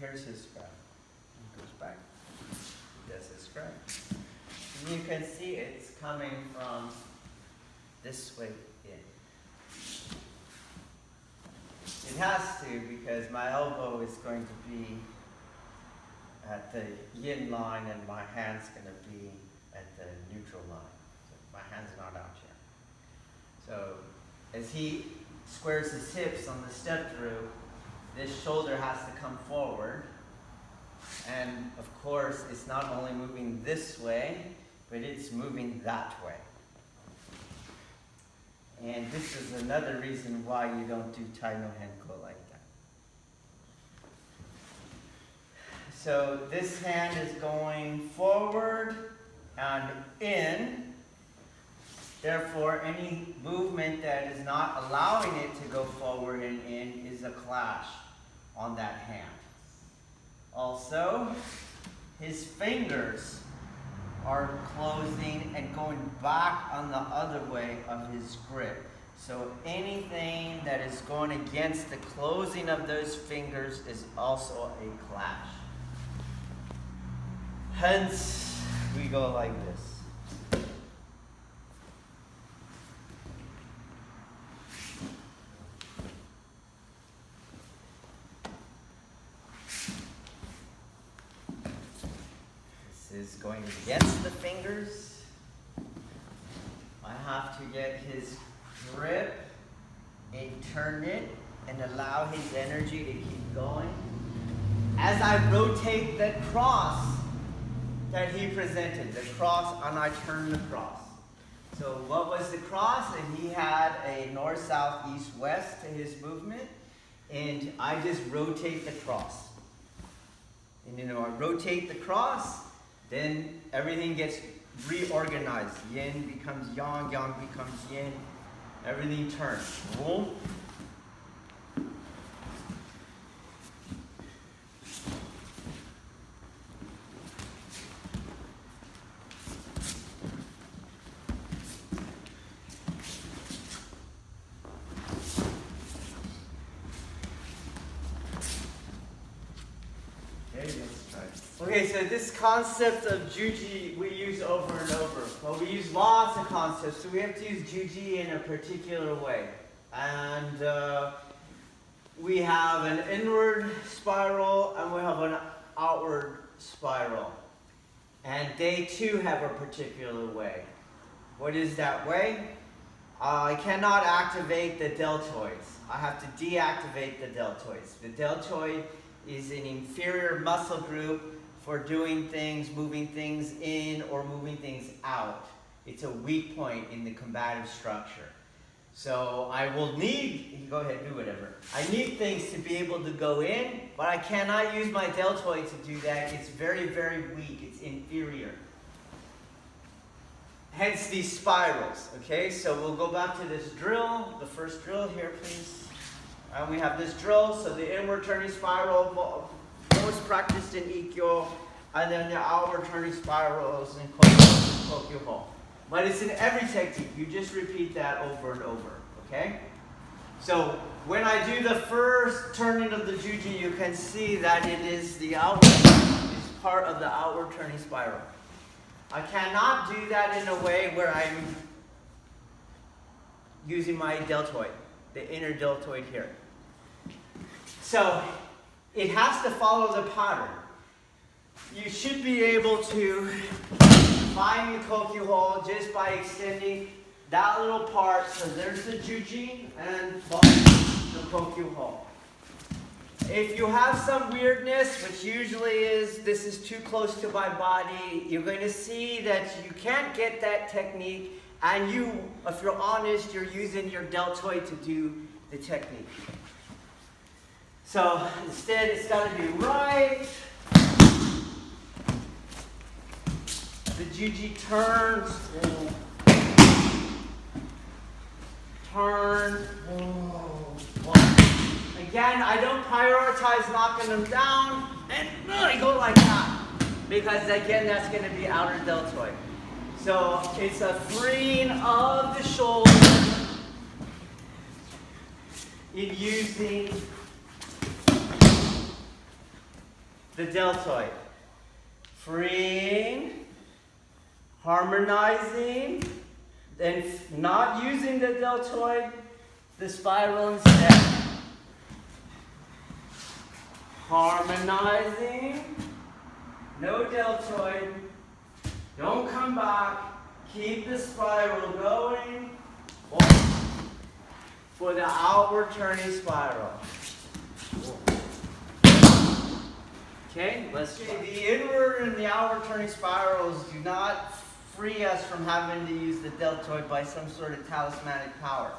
here's his scrap. He goes back. He does his scrap. And you can see it's coming from this way in. It has to, because my elbow is going to be at the yin line and my hand's going to be at the neutral line. So my hand's not out yet. So as he squares his hips on the step through, this shoulder has to come forward. And of course, it's not only moving this way, but it's moving that way. And this is another reason why you don't do Tai no Henko like that. So this hand is going forward and in. Therefore, any movement that is not allowing it to go forward and in is a clash on that hand. Also, his fingers are closing and going back on the other way of his grip. So anything that is going against the closing of those fingers is also a clash. Hence, we go like this. Is going against the fingers. I have to get his grip and turn it and allow his energy to keep going. As I rotate the cross that he presented, the cross, and I turn the cross. So what was the cross? And he had a north, south, east, west to his movement, and I just rotate the cross. And I rotate the cross, then everything gets reorganized. Yin becomes yang, yang becomes yin. Everything turns. Boom. Okay, so this concept of Juji we use over and over. Well, we use lots of concepts, so we have to use Juji in a particular way. And we have an inward spiral and we have an outward spiral. And they too have a particular way. What is that way? I cannot activate the deltoids. I have to deactivate the deltoids. The deltoid is an inferior muscle group for doing things, moving things in or moving things out. It's a weak point in the combative structure. So I will need, go ahead, do whatever. I need things to be able to go in, but I cannot use my deltoid to do that. It's very, very weak. It's inferior. Hence these spirals, okay? So we'll go back to this drill, the first drill here, please. And we have this drill, so the inward turning spiral, most practiced in Ikkyo, and then the outward turning spirals in Kokyu-ho. But it's in every technique. You just repeat that over and over, okay? So when I do the first turning of the Juji, you can see that it is the outward, it's part of the outward turning spiral. I cannot do that in a way where I'm using my deltoid, the inner deltoid here. So it has to follow the pattern. You should be able to find the Kokyu-ho just by extending that little part. So there's the Juji and the Kokyu-ho. If you have some weirdness, which usually is this is too close to my body, you're going to see that you can't get that technique, and you, if you're honest, you're using your deltoid to do the technique. So instead, it's got to be right. The Juji turns. Turn. Again, I don't prioritize knocking them down, and I go like that. Because again, that's going to be outer deltoid. So it's a freeing of the shoulder in using the deltoid. Freeing, harmonizing, then not using the deltoid, the spiral instead. Harmonizing, no deltoid, don't come back, keep the spiral going for the outward turning spiral. Okay, let's try. The inward and the outward turning spirals do not free us from having to use the deltoid by some sort of talismanic power.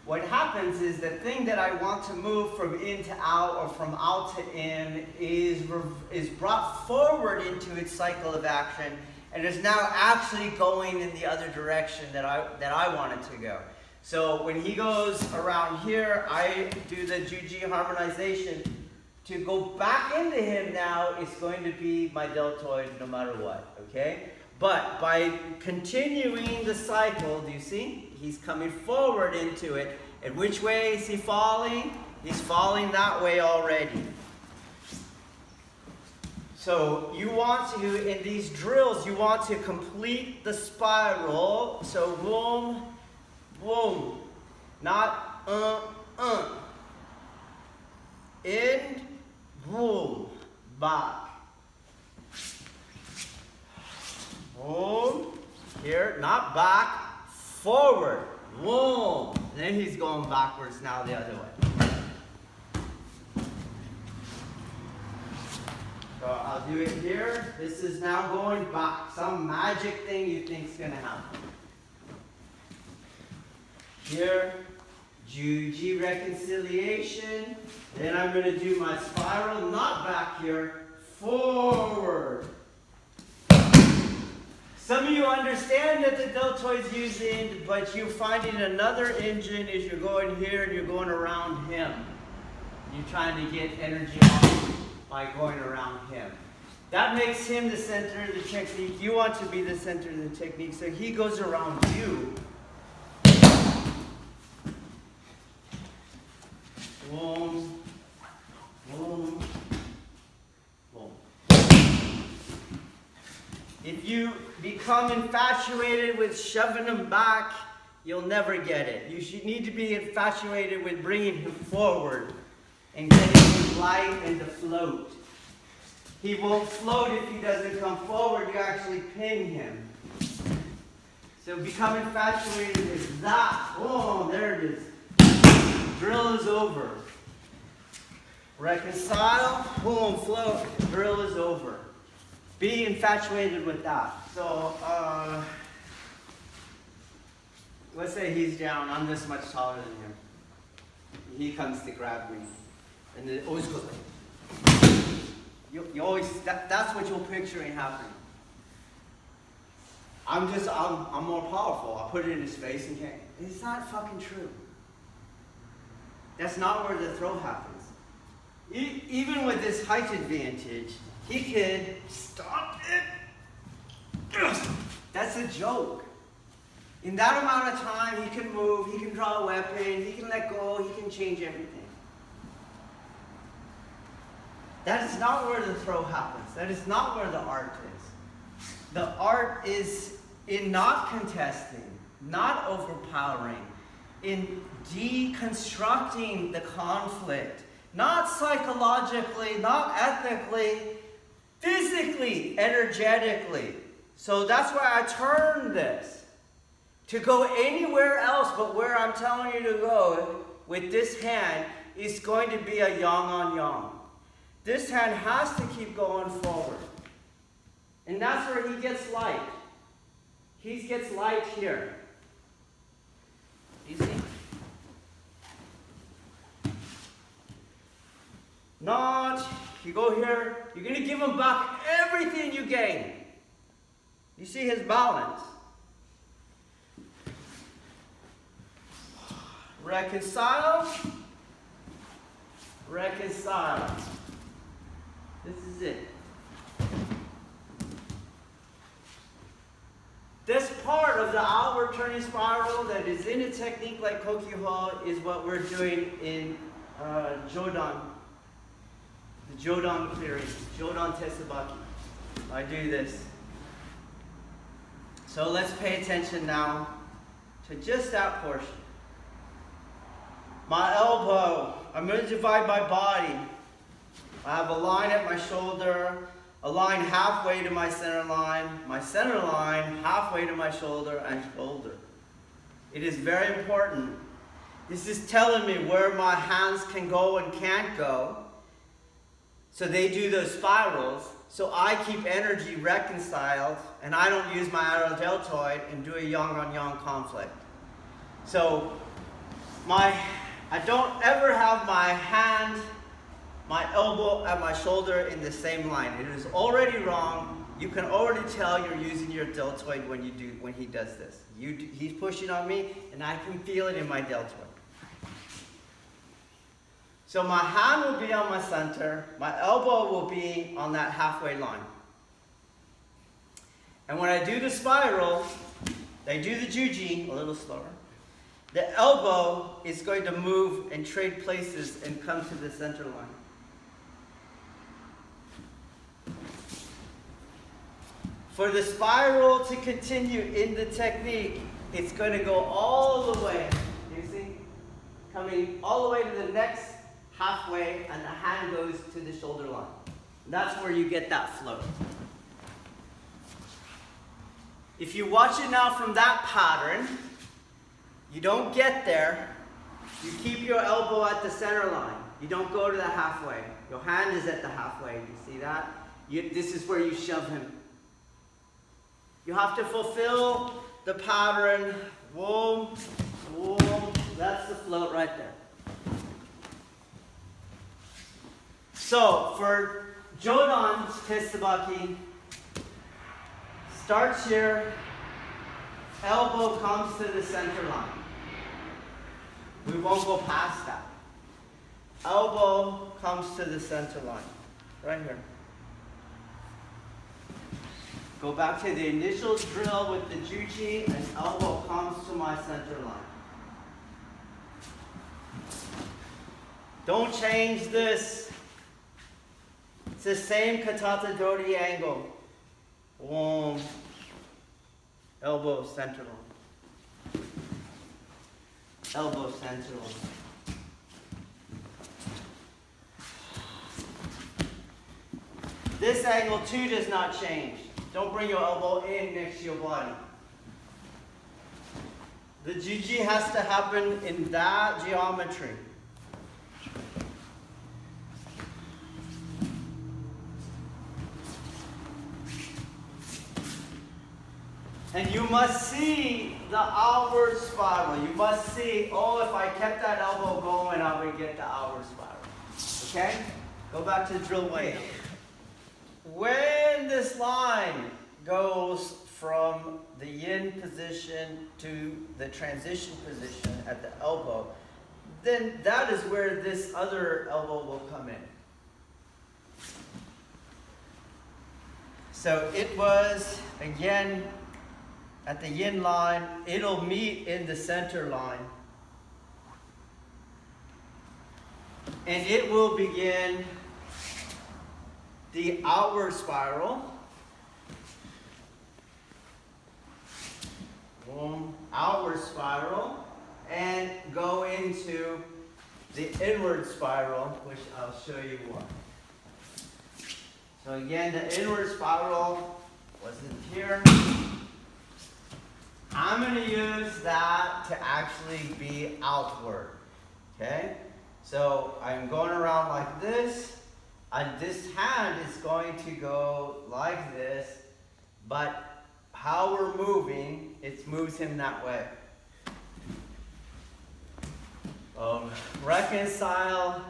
What happens is the thing that I want to move from in to out or from out to in is brought forward into its cycle of action and is now actually going in the other direction that I want it to go. So when he goes around here, I do the Jiu-Jitsu harmonization. To go back into him now, it's going to be my deltoid no matter what, okay? But by continuing the cycle, do you see? He's coming forward into it. And which way is he falling? He's falling that way already. So you want to, in these drills, you want to complete the spiral. So boom, boom. Not in, boom, back. Boom, here, not back, forward, boom. Then he's going backwards now the other way. So I'll do it here. This is now going back. Some magic thing you think's gonna happen. Here, Jiu-Jitsu reconciliation. Then I'm gonna do my spiral, not back here, forward. Some of you understand that the deltoid's using, but you're finding another engine as you're going here and you're going around him. You're trying to get energy off by going around him. That makes him the center of the technique. You want to be the center of the technique, so he goes around you. Boom, boom, boom. If you become infatuated with shoving him back, you'll never get it. You need to be infatuated with bringing him forward and getting him light and to float. He won't float if he doesn't come forward. You actually pin him. So become infatuated with that. Oh, there it is. Drill is over. Reconcile, boom, float, drill is over. Be infatuated with that. So, let's say he's down. I'm this much taller than him. He comes to grab me. And it always goes like, you always, that's what you're picturing happening. I'm more powerful. I'll put it in his face and can't. It's not fucking true. That's not where the throw happens. Even with this height advantage, he could stop it. That's a joke. In that amount of time, he can move, he can draw a weapon, he can let go, he can change everything. That is not where the throw happens. That is not where the art is. The art is in not contesting, not overpowering, in deconstructing the conflict, not psychologically, not ethically, physically, energetically. So that's why I turned this. To go anywhere else but where I'm telling you to go with this hand is going to be a yang on yang. This hand has to keep going forward. And that's where he gets light. He gets light here. You see? Not, you go here, you're going to give him back everything you gain. You see his balance. Reconcile. Reconcile. This is it. This part of the outward turning spiral that is in a technique like Kokyu-ho is what we're doing in Jodan. the Jodan clearing, Jodan Tesabaki. I do this. So let's pay attention now to just that portion. My elbow, I'm going to divide my body. I have a line at my shoulder, a line halfway to my center line halfway to my shoulder and shoulder. It is very important. This is telling me where my hands can go and can't go. So they do those spirals, so I keep energy reconciled and I don't use my outer deltoid and do a yang on yang conflict. So I don't ever have my hand, my elbow, and my shoulder in the same line. It is already wrong. You can already tell you're using your deltoid when he does this. He's pushing on me, and I can feel it in my deltoid. So my hand will be on my center, my elbow will be on that halfway line. And when I do the spiral, they do the juji a little slower. The elbow is going to move and trade places and come to the center line. For the spiral to continue in the technique, it's going to go all the way. You see? Coming all the way to the next halfway, and the hand goes to the shoulder line. That's where you get that flow. If you watch it now from that pattern, you don't get there. You keep your elbow at the center line. You don't go to the halfway. Your hand is at the halfway. You see that? This is where you shove him. You have to fulfill the pattern. Whoa, whoa. That's the float right there. So for Jodan Tesabaki, starts here, elbow comes to the center line. We won't go past that. Elbow comes to the center line, right here. Go back to the initial drill with the juji, and elbow comes to my center line. Don't change this. It's the same katata dori angle. Boom. Elbow center line. Elbow center line. This angle too does not change. Don't bring your elbow in next to your body. The juji has to happen in that geometry. And you must see the outward spiral. You must see, oh, if I kept that elbow going, I would get the outward spiral. Okay? Go back to the drill one. When this line goes from the yin position to the transition position at the elbow, then that is where this other elbow will come in. So it was, again, at the yin line, it'll meet in the center line. And it will begin the outward spiral. Boom, outward spiral. And go into the inward spiral, which I'll show you what. So again, the inward spiral wasn't here. I'm going to use that to actually be outward, okay? So I'm going around like this, and this hand is going to go like this, but how we're moving, it moves him that way. Reconcile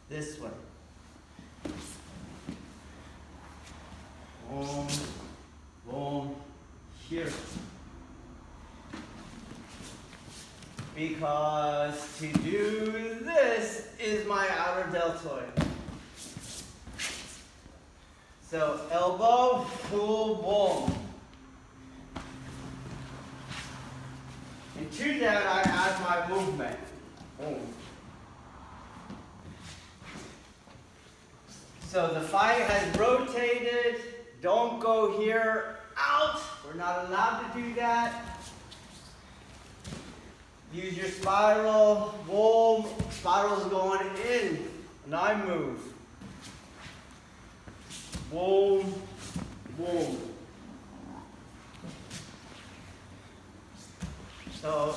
this way. Boom, boom, here. Because to do this is my outer deltoid. So elbow, pull, boom. And to that I add my movement. Boom. So the fight has rotated. Don't go here out. We're not allowed to do that. Use your spiral. Boom. Spiral's going in. And I move. Boom. Boom. So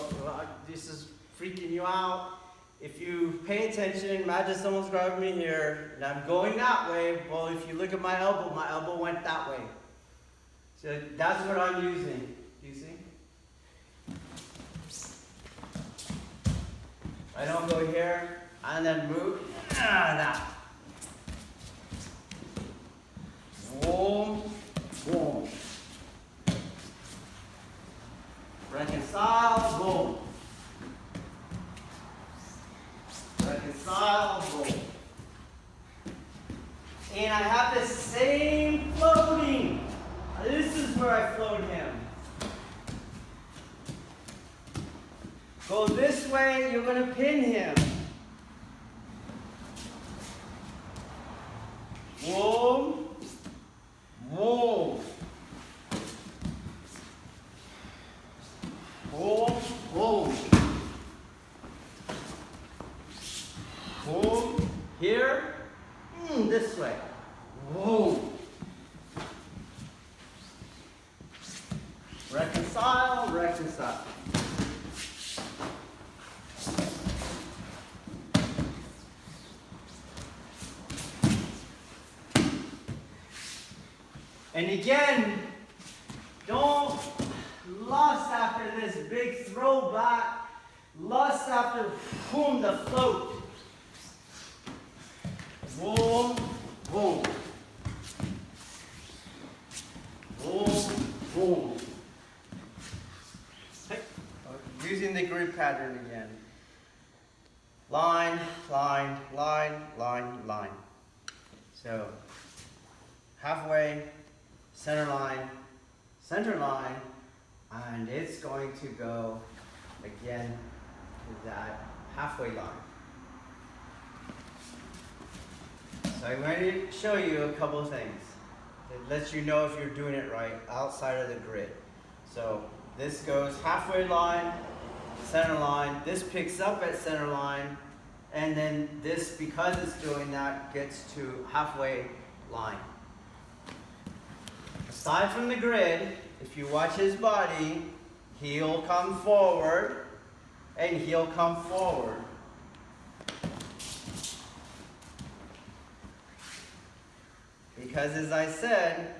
this is freaking you out. If you pay attention, imagine someone's grabbing me here, and I'm going that way. Well, if you look at my elbow went that way. So that's what I'm using. Do you see? I don't go here, and then move. That. Boom, boom. Reconcile, boom. Reconcile, boom. And I have the same floating. This is where I float him. Go this way, you're going to pin him. Boom, boom. Boom, boom. Boom. Here. This way. Boom. Reconcile, reconcile. And again, don't lust after this big throwback. Lust after, boom, the float. Boom, boom. Boom, boom. Using the grid pattern again. Line, line, line, line, line. So, halfway, center line, and it's going to go again to that halfway line. So I'm going to show you a couple of things. It lets you know if you're doing it right outside of the grid. So this goes halfway line, center line. This picks up at center line. And then this, because it's doing that, gets to halfway line. Aside from the grid, if you watch his body, he'll come forward and he'll come forward. Because as I said,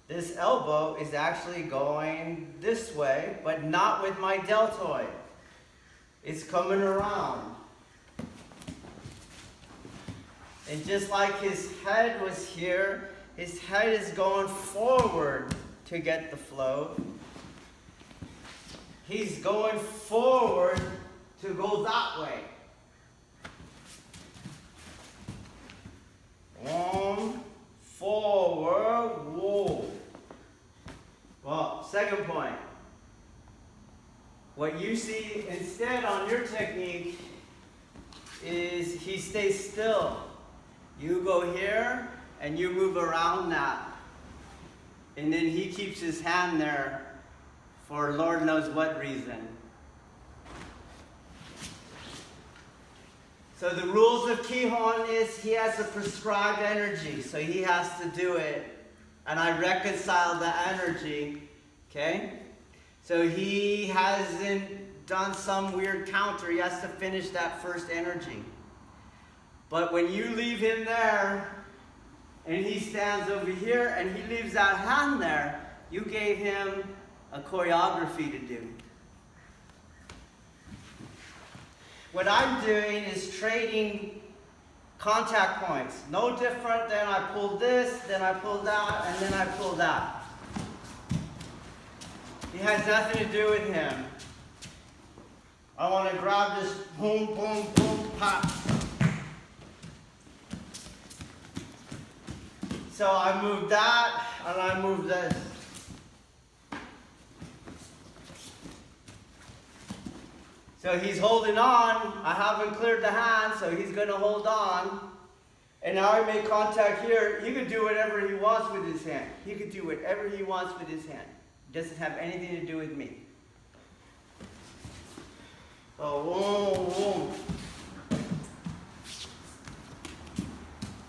this elbow is actually going this way, but not with my deltoid. It's coming around. And just like his head was here, his head is going forward to get the flow. He's going forward to go that way. Forward, whoa. Well, second point. What you see instead on your technique is he stays still. You go here and you move around that. And then he keeps his hand there for Lord knows what reason. So the rules of Kihon is he has a prescribed energy, so he has to do it. And I reconcile the energy, okay? So he hasn't done some weird counter. He has to finish that first energy. But when you leave him there, and he stands over here, and he leaves that hand there, you gave him a choreography to do. What I'm doing is trading contact points. No different than I pulled this, then I pulled that, and then I pulled that. It has nothing to do with him. I want to grab this boom, boom, boom, pop. So I move that, and I move this. So he's holding on. I haven't cleared the hand, so he's going to hold on. And now I make contact here. He could do whatever he wants with his hand. He could do whatever he wants with his hand. It doesn't have anything to do with me. Oh, whoa, whoa.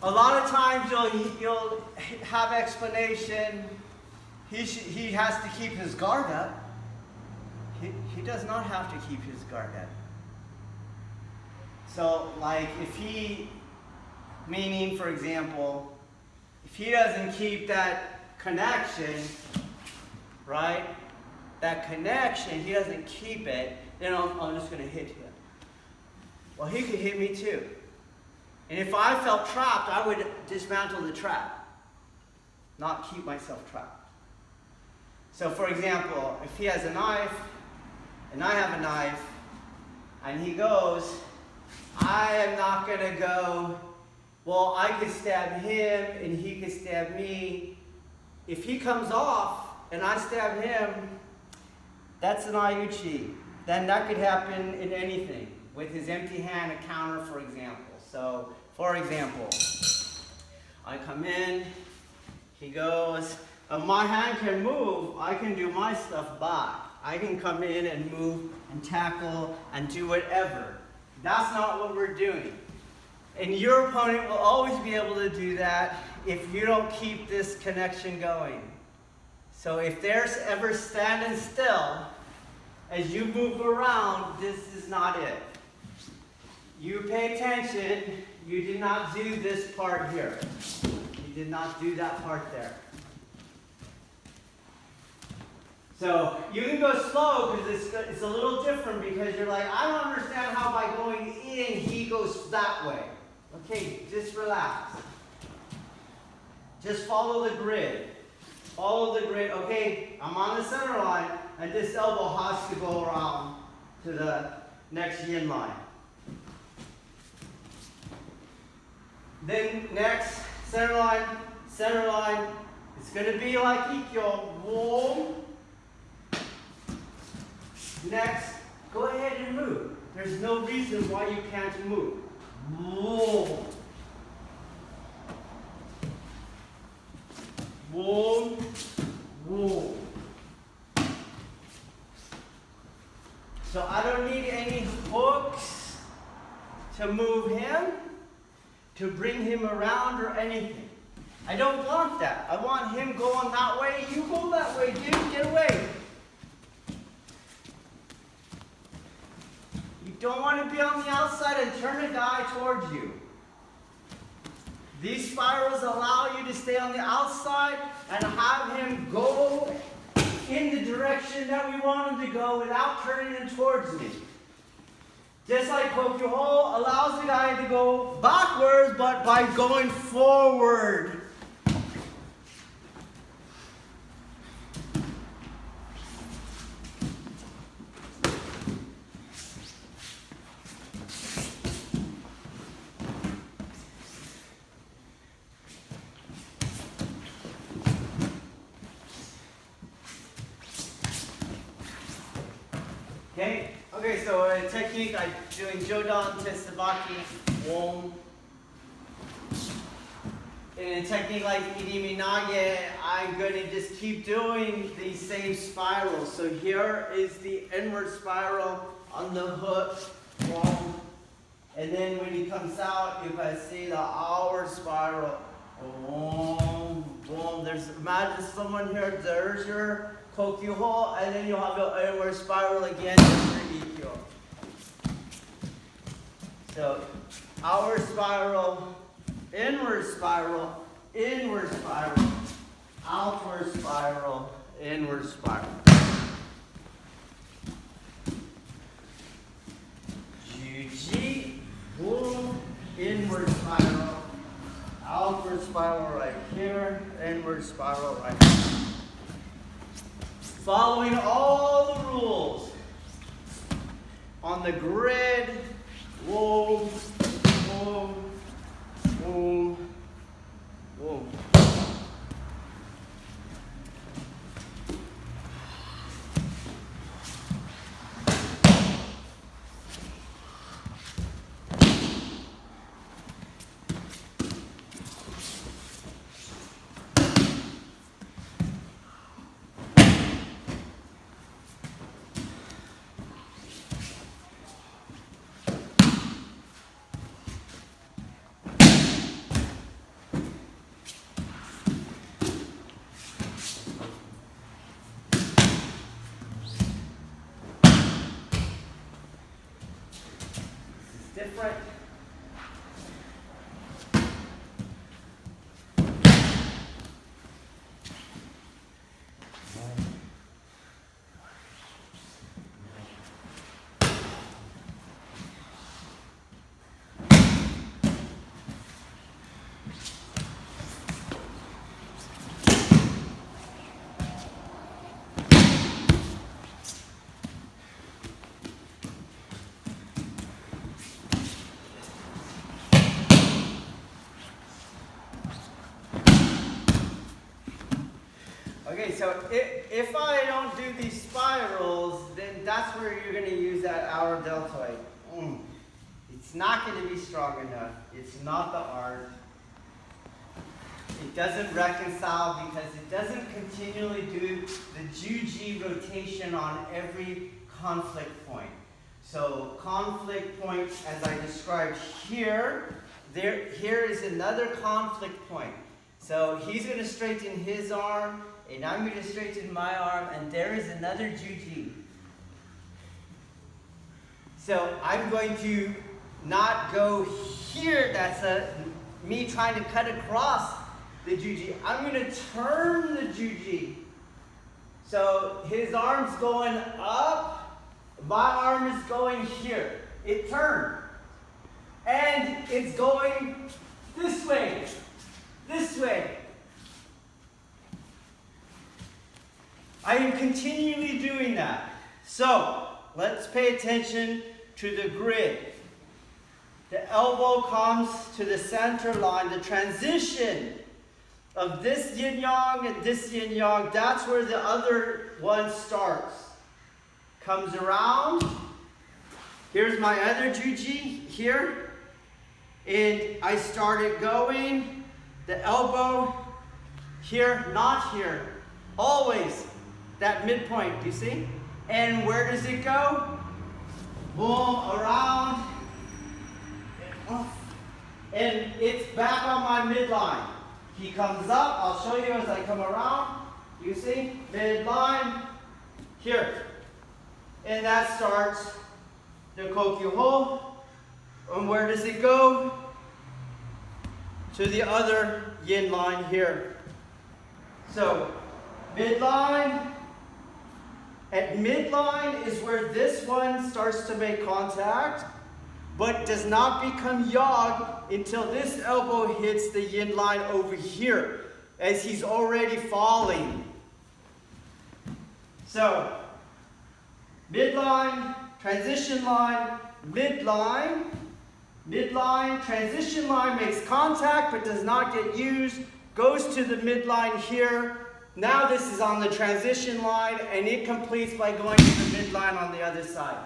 A lot of times you'll have explanation. He has to keep his guard up. He does not have to keep his guard up. So, like, if he, meaning, for example, if he doesn't keep that connection, right? That connection, he doesn't keep it, then I'm just going to hit him. Well, he could hit me too. And if I felt trapped, I would dismantle the trap, not keep myself trapped. So, for example, if he has a knife, and I have a knife, and he goes, I am not going to go, well, I could stab him, and he could stab me. If he comes off, and I stab him, that's an Aiuchi. Then that could happen in anything. With his empty hand, a counter, for example. So, for example, I come in, he goes, my hand can move, I can do my stuff back. I can come in and move and tackle and do whatever. That's not what we're doing. And your opponent will always be able to do that if you don't keep this connection going. So if they're ever standing still, as you move around, this is not it. You pay attention, you did not do this part here. You did not do that part there. So you can go slow because it's a little different because you're like, I don't understand how by going in he goes that way. Okay, just relax. Just follow the grid. Follow the grid. Okay, I'm on the center line and this elbow has to go around to the next yin line. Then next, center line, center line. It's going to be like Ikkyo. Whoa. Next, go ahead and move. There's no reason why you can't move. Whoa. Whoa. Whoa. So I don't need any hooks to move him, to bring him around or anything. I don't want that. I want him going that way. You go that way, dude. Get away. You don't want to be on the outside and turn a guy towards you. These spirals allow you to stay on the outside and have him go in the direction that we want him to go without turning him towards me. Just like Kokyu Ho allows the guy to go backwards, but by going forward. Okay, so a technique I'm doing Jodan Testabaki, Wom. In a technique like Irimi Nage, I'm going to just keep doing these same spirals. So here is the inward spiral on the hook, Wom. And then when he comes out, you guys see the outward spiral, Wom, Wom. Imagine someone here, there's your Kokyu Ho, and then you'll have your inward spiral again for Ikkyo. So, outward spiral, inward spiral, inward spiral, outward spiral, inward spiral. Juji, boom, inward spiral, outward spiral right here, inward spiral right here. Following all the rules on the grid, boom, boom, boom, boom. different. Okay, so if I don't do these spirals, then that's where you're going to use that outer deltoid. It's not going to be strong enough. It's not the art. It doesn't reconcile because it doesn't continually do the Jiu-Jitsu rotation on every conflict point. So conflict point, as I described here, here is another conflict point. So he's going to straighten his arm, and I'm going to straighten my arm, and there is another Jiu-Jitsu. So I'm going to not go here. That's me trying to cut across the Jiu-Jitsu. I'm going to turn the Jiu-Jitsu. So his arm's going up, my arm is going here. It turned. And it's going this way. This way. I am continually doing that. So, let's pay attention to the grid. The elbow comes to the center line. The transition of this yin-yang and this yin-yang, that's where the other one starts. Comes around. Here's my other Jiu-Jitsu here. And I started going. The elbow here, not here. Always that midpoint, do you see? And where does it go? Boom, around, and off. And it's back on my midline. He comes up, I'll show you as I come around. You see? Midline, here. And that starts the kokyu ho. And where does it go? To the other yin line here. So, midline. At midline is where this one starts to make contact, but does not become yag until this elbow hits the yin line over here, as he's already falling. So, midline, transition line, midline. Midline, transition line makes contact but does not get used, goes to the midline here. Now this is on the transition line and it completes by going to the midline on the other side.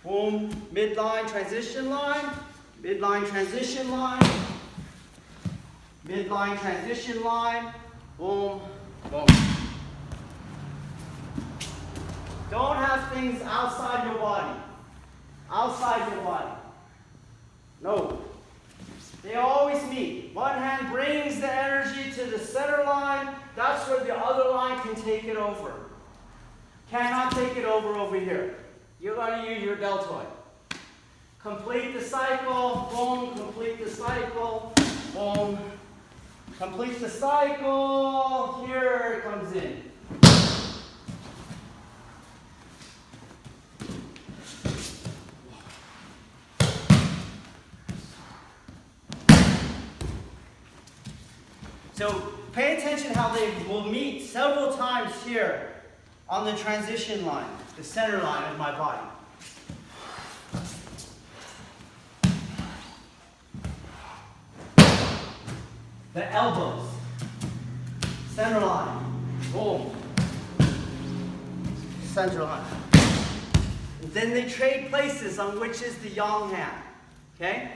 Boom, midline, transition line, midline, transition line, midline, transition line, boom, boom. Don't have things outside your body. Outside your body. No. They always meet. One hand brings the energy to the center line. That's where the other line can take it over. Cannot take it over here. You're going to use your deltoid. Complete the cycle. Boom. Complete the cycle. Boom. Complete the cycle. Here it comes in. So pay attention how they will meet several times here on the transition line, the center line of my body. The elbows, center line, boom, center line. And then they trade places on which is the yang hand, okay?